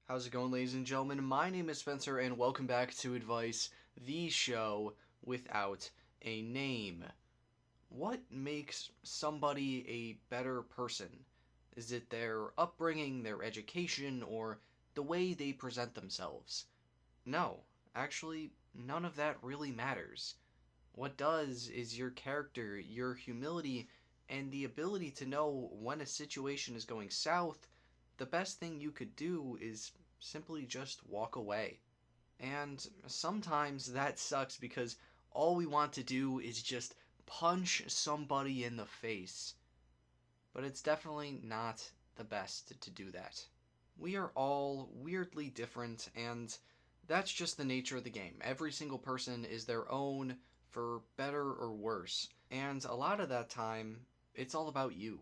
How's it going, ladies and gentlemen? My name is Spencer, and welcome back to Advice, the show without a name. What makes somebody a better person? Is it their upbringing, their education, or the way they present themselves? No, actually, none of that really matters. What does is your character, your humility, and the ability to know when a situation is going south. The best thing you could do is simply just walk away. And sometimes that sucks because all we want to do is just punch somebody in the face. But it's definitely not the best to do that. We are all weirdly different, and that's just the nature of the game. Every single person is their own, for better or worse. And a lot of that time, it's all about you.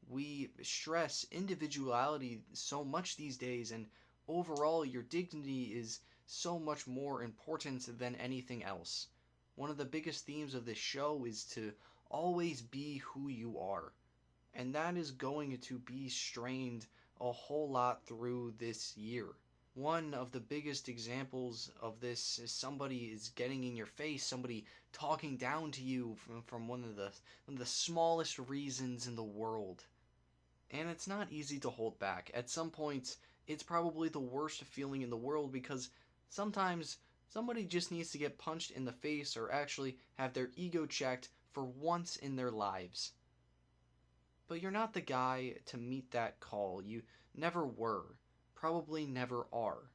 We stress individuality so much these days, and overall your dignity is so much more important than anything else. One of the biggest themes of this show is to always be who you are. And that is going to be strained a whole lot through this year. One of the biggest examples of this is somebody is getting in your face, somebody talking down to you from one of the smallest reasons in the world. And it's not easy to hold back. At some points, it's probably the worst feeling in the world because sometimes somebody just needs to get punched in the face or actually have their ego checked for once in their lives. But you're not the guy to meet that call. You never were. Probably never are.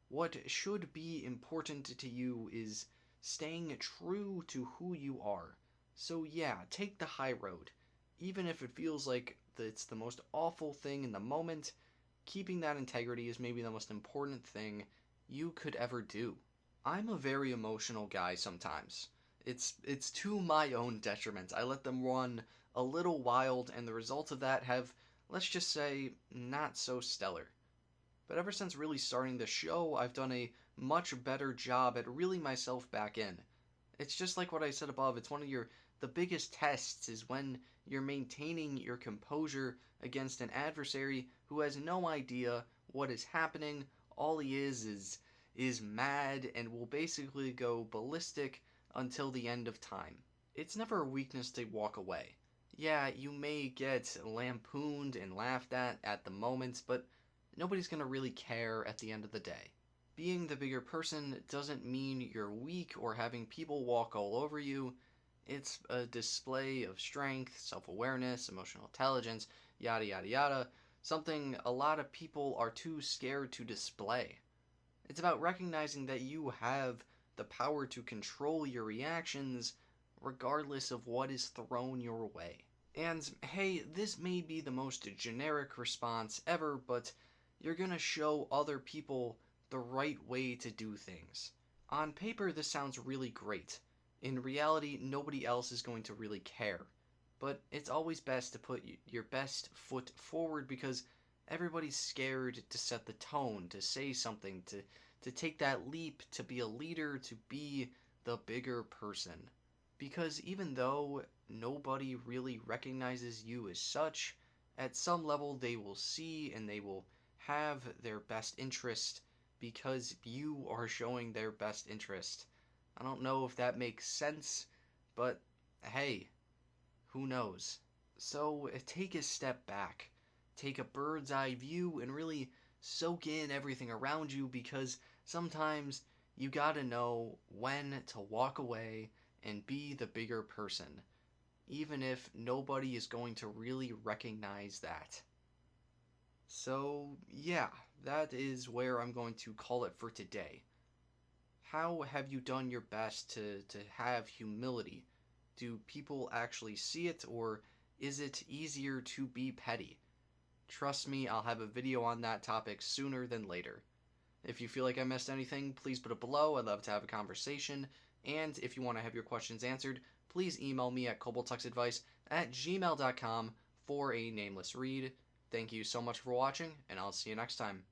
What should be important to you is staying true to who you are. So yeah, take the high road. Even if it feels like it's the most awful thing in the moment, keeping that integrity is maybe the most important thing you could ever do. I'm a very emotional guy sometimes. It's to my own detriment. I let them run a little wild, and the results of that have, let's just say, not so stellar. But ever since really starting the show, I've done a much better job at reeling myself back in. It's just like what I said above, it's one of the biggest tests is when you're maintaining your composure against an adversary who has no idea what is happening. All he is mad and will basically go ballistic until the end of time. It's never a weakness to walk away. Yeah, you may get lampooned and laughed at the moment, but nobody's gonna really care at the end of the day. Being the bigger person doesn't mean you're weak or having people walk all over you. It's a display of strength, self-awareness, emotional intelligence, yada yada yada, something a lot of people are too scared to display. It's about recognizing that you have the power to control your reactions regardless of what is thrown your way. And hey, this may be the most generic response ever, but you're gonna show other people the right way to do things. On paper, this sounds really great. In reality, nobody else is going to really care. But it's always best to put your best foot forward because everybody's scared to set the tone, to say something, to take that leap, to be a leader, to be the bigger person. Because even though nobody really recognizes you as such, at some level they will see and they will have their best interest because you are showing their best interest. I don't know if that makes sense, but hey, who knows? So take a step back. Take a bird's eye view and really soak in everything around you because sometimes you gotta know when to walk away and be the bigger person, even if nobody is going to really recognize that. So yeah, that is where I'm going to call it for today. How have you done your best to have humility? Do people actually see it, or is it easier to be petty? Trust me, I'll have a video on that topic sooner than later. If you feel like I missed anything, please put it below. I'd love to have a conversation. And if you want to have your questions answered, please email me at koboldtalksadvice@gmail.com for a nameless read. Thank you so much for watching, and I'll see you next time.